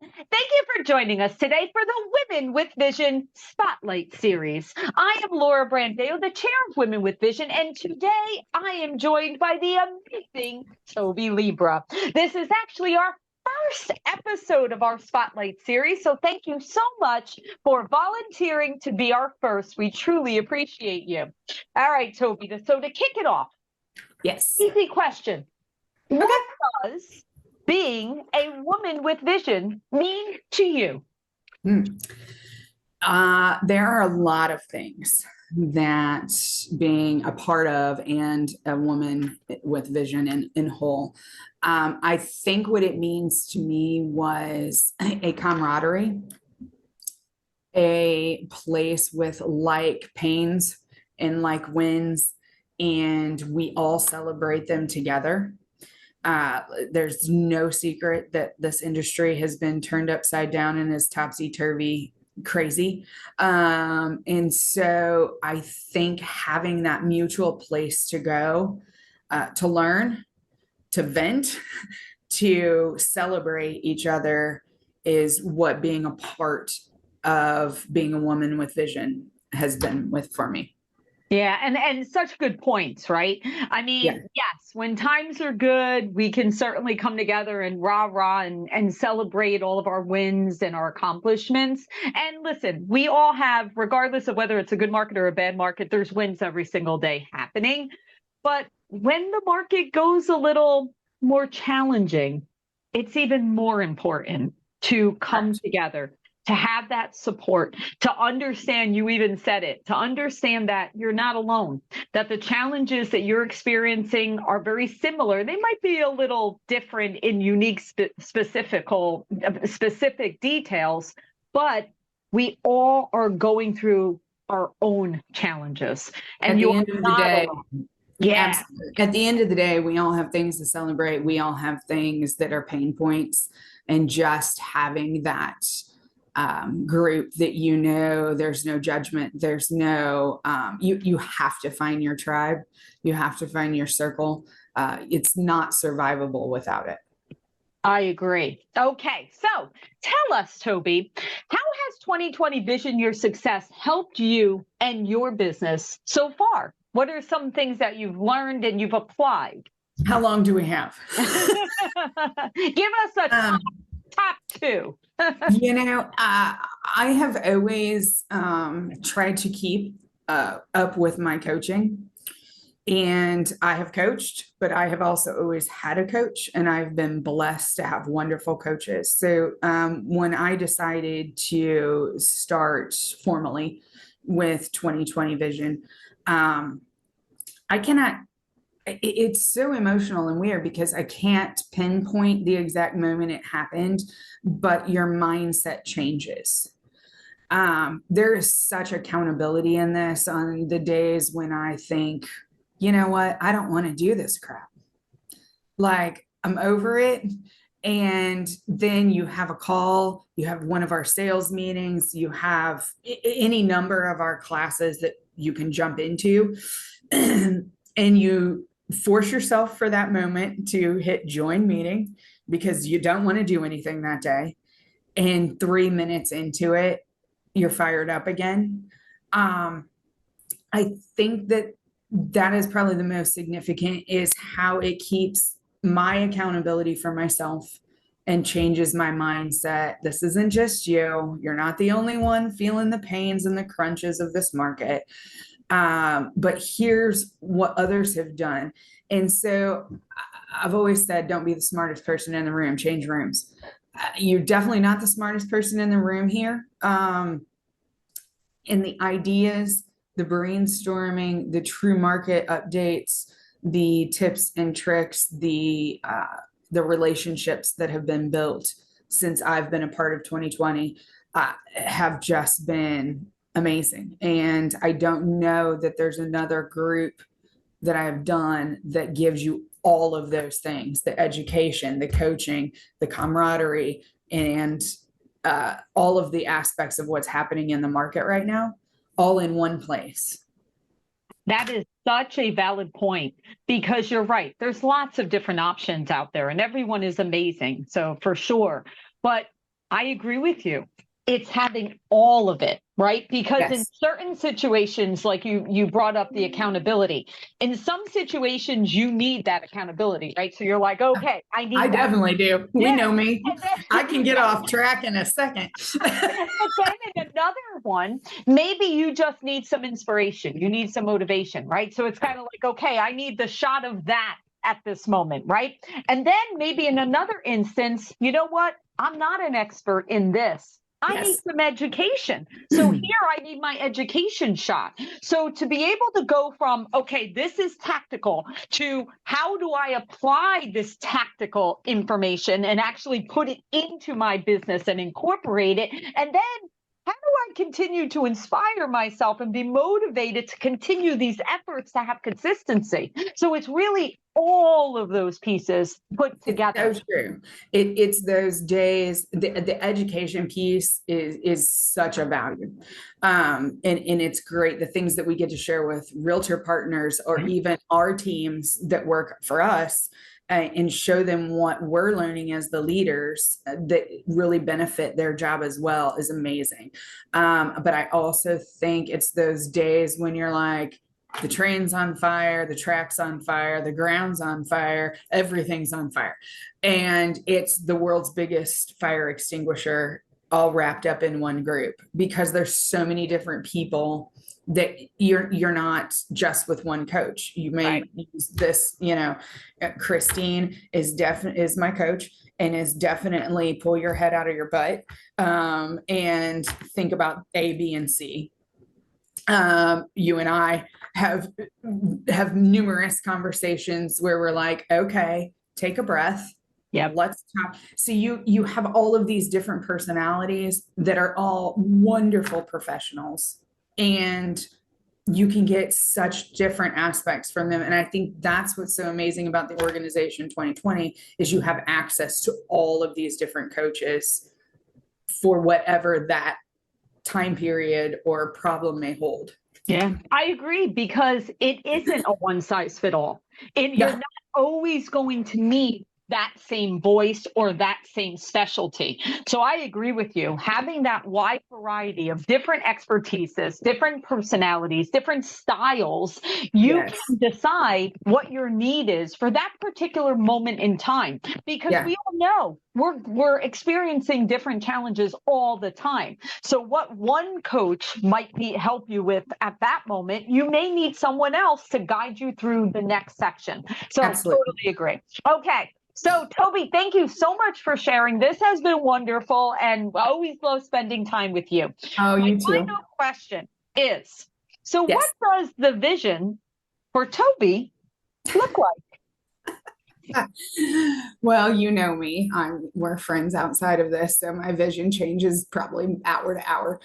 Thank you for joining us today for the Women with Vision Spotlight Series. I am Laura Brandao, the chair of Women with Vision, and today I am joined by the amazing Tobi Libbra. This is actually our first episode of our Spotlight Series, so thank you so much for volunteering to be our first. We truly appreciate you. All right, Tobi, so to kick it off, yes, easy question. What does being a woman with vision mean to you? There are a lot of things that being a part of and a woman with vision in whole. I think what it means to me was a camaraderie, a place with like pains and like wins, and we all celebrate them together. There's no secret that this industry has been turned upside down and is topsy-turvy crazy. And so I think having that mutual place to go, to learn, to vent, to celebrate each other is what being a part of being a woman with vision has been for me. Yeah, and such good points, right? I mean, Yeah. yes, when times are good, we can certainly come together and rah and celebrate all of our wins and our accomplishments. And listen, we all have, regardless of whether it's a good market or a bad market, there's wins every single day happening. But when the market goes a little more challenging, it's even more important to come together, to have that support, to understand, you even said it, to understand that you're not alone, that the challenges that you're experiencing are very similar. They might be a little different in unique, specific details, but we all are going through our own challenges. And at the you're end of the not day, alone. yeah, absolutely. At the end of the day, we all have things to celebrate. We all have things that are pain points, and just having that group that, there's no judgment, there's no you have to find your tribe, you have to find your circle. It's not survivable without it. I agree. Okay, so tell us, Tobi, how has 2020 Vision Your Success helped you and your business so far? What are some things that you've learned and you've applied? How long do we have? Give us a top two. I have always tried to keep up with my coaching, and I have coached, but I have also always had a coach, and I've been blessed to have wonderful coaches. So when I decided to start formally with 2020 Vision, it's so emotional and weird because I can't pinpoint the exact moment it happened, but your mindset changes. There is such accountability in this on the days when I think, you know what, I don't want to do this crap. Like, I'm over it. And then you have a call, you have one of our sales meetings, you have any number of our classes that you can jump into, and you force yourself for that moment to hit join meeting because you don't want to do anything that day. And 3 minutes into it, you're fired up again. I think that is probably the most significant, is how it keeps my accountability for myself and changes my mindset. This isn't just you. You're not the only one feeling the pains and the crunches of this market. But here's what others have done. And so I've always said, don't be the smartest person in the room, change rooms. You're definitely not the smartest person in the room here. And the ideas, the brainstorming, the true market updates, the tips and tricks, the relationships that have been built since I've been a part of 2020 have just been amazing. And I don't know that there's another group that I've done that gives you all of those things: the education, the coaching, the camaraderie, and all of the aspects of what's happening in the market right now, all in one place. That is such a valid point, because you're right. There's lots of different options out there and everyone is amazing. So for sure. But I agree with you. It's having all of it, right? Because in Yes, certain situations, like you brought up the accountability. In some situations, you need that accountability, right? So you're like, okay, I I need that. definitely do. We Yeah. know me. And I then, can get off track in a second. but then in another one, maybe you just need some inspiration. You need some motivation, right? So it's kind of like, okay, I need the shot of that at this moment, right? And then maybe in another instance, you know what? I'm not an expert in this. I need Yes. some education. So here I need my education shot. So to be able to go from, okay, this is tactical to how do I apply this tactical information and actually put it into my business and incorporate it? And then how do I continue to inspire myself and be motivated to continue these efforts to have consistency? So it's really all of those pieces put together. It's so true. It's those days. The education piece is such a value, and it's great. The things that we get to share with realtor partners or even our teams that work for us, and show them what we're learning as the leaders that really benefit their job as well is amazing. But I also think it's those days when you're like, the train's on fire, the track's on fire, the ground's on fire, everything's on fire. And it's the world's biggest fire extinguisher all wrapped up in one group, because there's so many different people that you're not just with one coach. You may Right. use this, Christine is my coach, and is definitely pull your head out of your butt, and think about A, B, and C. You and I have numerous conversations where we're like, okay, take a breath. Yep. Let's talk. So you have all of these different personalities that are all wonderful professionals, and you can get such different aspects from them. And I think that's what's so amazing about the organization 2020 is you have access to all of these different coaches for whatever that time period or problem may hold. Yeah, I agree, because it isn't a one size fit all. And you're Yeah. not always going to need that same voice or that same specialty. So I agree with you. Having that wide variety of different expertises, different personalities, different styles, you Yes. can decide what your need is for that particular moment in time. Because Yeah. we all know we're experiencing different challenges all the time. So what one coach might help you with at that moment, you may need someone else to guide you through the next section. So Absolutely. totally agree. Okay. So Tobi, thank you so much for sharing. This has been wonderful, and I always love spending time with you. Oh, My you too. final question is, so Yes. what does the vision for Tobi look like? Well, you know me. We're friends outside of this, so my vision changes probably hour to hour.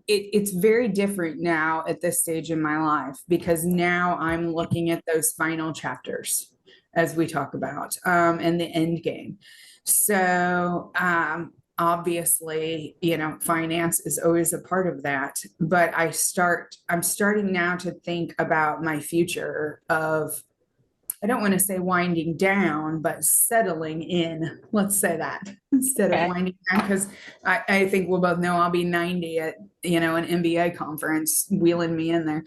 It's very different now at this stage in my life, because now I'm looking at those final chapters as we talk about, and the end game. So, obviously, finance is always a part of that, but I'm starting now to think about my future of, I don't want to say winding down, but settling in. Let's say that instead of Okay. winding down, because I think we'll both know I'll be 90 at an MBA conference, wheeling me in there.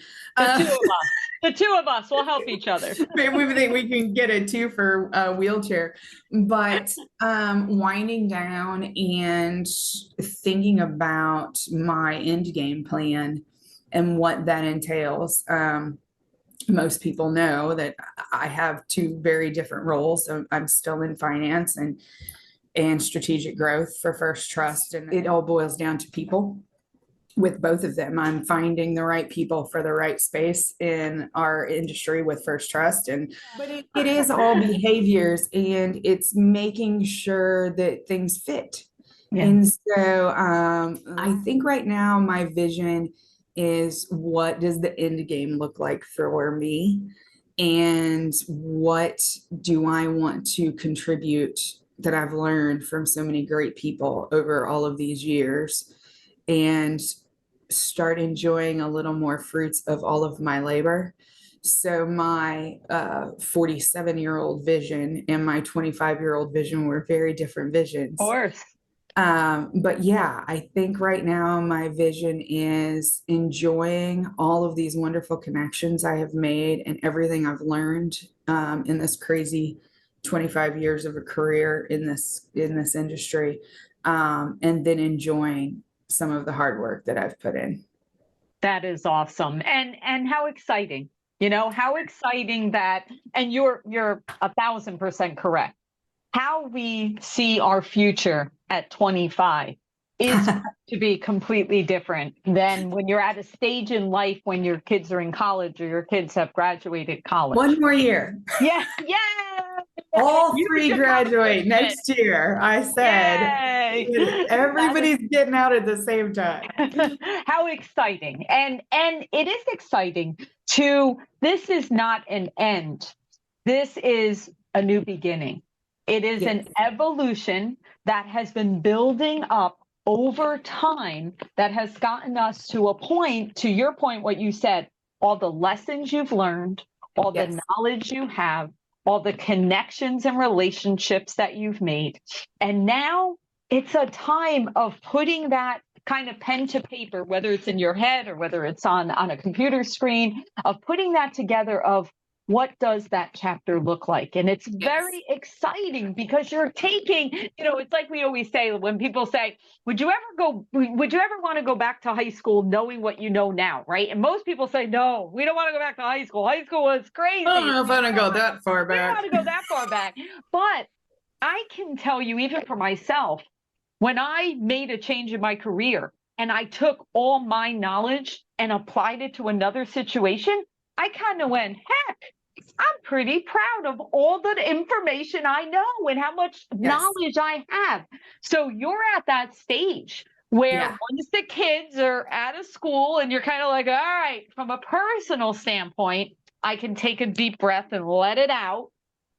The two of us will help each other. Maybe we think we can get a two for a wheelchair, but winding down and thinking about my end game plan and what that entails. Most people know that I have two very different roles. So I'm still in finance and strategic growth for First Trust. And it all boils down to people with both of them. I'm finding the right people for the right space in our industry with First Trust. But it is all behaviors, and it's making sure that things fit. Yeah. And so I think right now my vision is, what does the end game look like for me? And what do I want to contribute that I've learned from so many great people over all of these years, and start enjoying a little more fruits of all of my labor. So my 47-year-old vision and my 25-year-old vision were very different visions. Of course. But yeah, I think right now my vision is enjoying all of these wonderful connections I have made and everything I've learned in this crazy 25 years of a career in this industry, and then enjoying some of the hard work that I've put in. That is awesome. And how exciting, you know, how exciting that, and you're 1,000% correct. How we see our future at 25 is going to be completely different than when you're at a stage in life when your kids are in college or your kids have graduated college. One more year. Yeah, yeah. All You three should graduate next year. I said, Yay. everybody's getting out at the same time. How exciting. And it is exciting to, this is not an end. This is a new beginning. It is Yes. an evolution that has been building up over time that has gotten us to a point, to your point, what you said, all the lessons you've learned, all Yes. the knowledge you have, all the connections and relationships that you've made. And now it's a time of putting that kind of pen to paper, whether it's in your head or whether it's on a computer screen, of putting that together of what does that chapter look like? And it's very exciting because you're taking, you know, it's like we always say when people say, would you ever want to go back to high school knowing what you know now, right? And most people say, no, we don't want to go back to high school. High school was crazy. I don't know if I don't go that far We don't back. want to go that far back. But I can tell you, even for myself, when I made a change in my career and I took all my knowledge and applied it to another situation, I kind of went, heck, I'm pretty proud of all the information I know and how much knowledge I have. So you're at that stage where once the kids are out of school and you're kind of like, all right, from a personal standpoint, I can take a deep breath and let it out.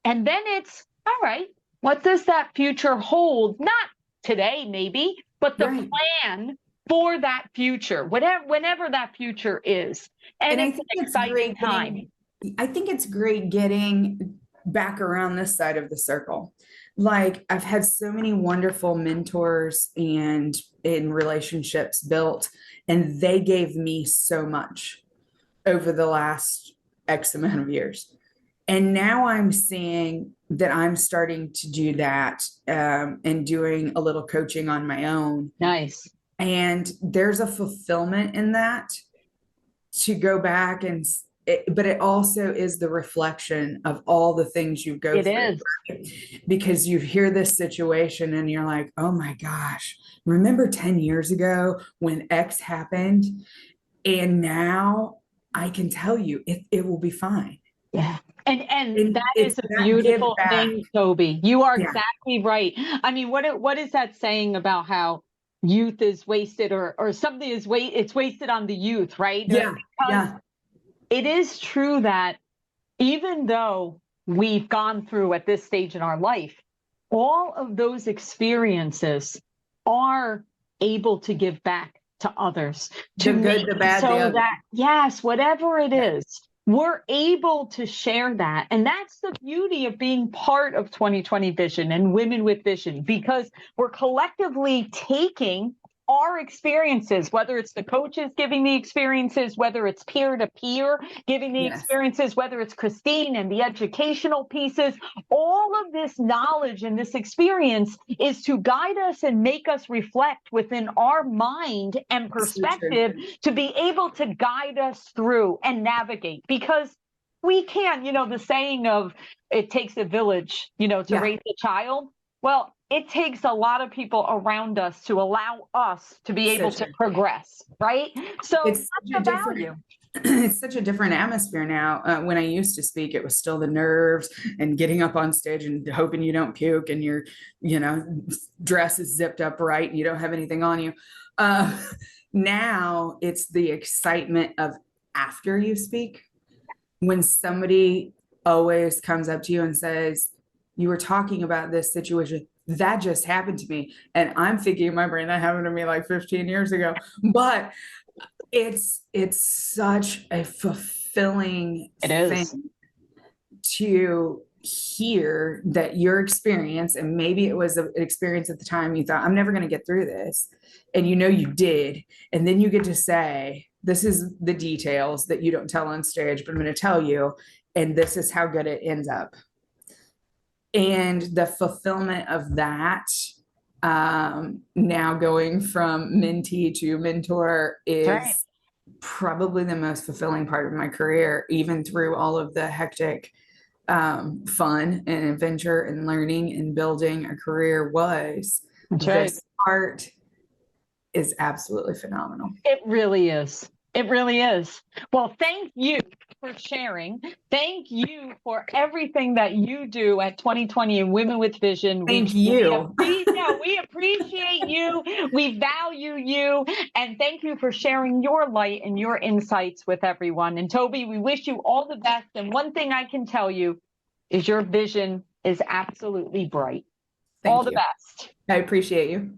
And then it's, all right, what does that future hold? Not today, maybe, but the plan for that future, whenever that future is. And it's an exciting time. I think it's great getting back around this side of the circle. Like I've had so many wonderful mentors and in relationships built, and they gave me so much over the last X amount of years. And now I'm seeing that I'm starting to do that, and doing a little coaching on my own. Nice. And there's a fulfillment in that to go back and but it also is the reflection of all the things you go through. It is. Right? Because you hear this situation and you're like, oh my gosh, remember 10 years ago when X happened? And now I can tell you it will be fine. Yeah. And that is a beautiful thing, Tobi. You are exactly right. I mean, what is that saying about how youth is wasted or something is it's wasted on the youth, right? Yeah. Because it is true that even though we've gone through at this stage in our life, all of those experiences are able to give back to others. The good, the bad, the ugly. That, yes, whatever it is, we're able to share that. And that's the beauty of being part of 2020 Vision and Women with Vision, because we're collectively taking our experiences, whether it's the coaches giving the experiences, whether it's peer-to-peer giving the experiences, whether it's Christine and the educational pieces, all of this knowledge and this experience is to guide us and make us reflect within our mind and perspective to be able to guide us through and navigate. Because we can't, the saying of it takes a village, to raise a child. Well, it takes a lot of people around us to allow us to be able to progress, right? So it's such a different atmosphere now. When I used to speak, it was still the nerves and getting up on stage and hoping you don't puke and your, dress is zipped up right and you don't have anything on you. Now it's the excitement of after you speak, when somebody always comes up to you and says, you were talking about this situation that just happened to me. And I'm thinking in my brain, that happened to me like 15 years ago, but it's such a fulfilling thing to hear that your experience, and maybe it was an experience at the time you thought, I'm never going to get through this, and you know you did, and then you get to say, this is the details that you don't tell on stage, but I'm going to tell you, and this is how good it ends up. And the fulfillment of that, now going from mentee to mentor, is probably the most fulfilling part of my career, even through all of the hectic fun and adventure and learning and building a career. Was this part is absolutely phenomenal. It really is. It really is. Well, thank you for sharing. Thank you for everything that you do at 2020 and Women with Vision. Thank you. We appreciate you. We value you. And thank you for sharing your light and your insights with everyone. And Tobi, we wish you all the best. And one thing I can tell you is your vision is absolutely bright. All the best. I appreciate you.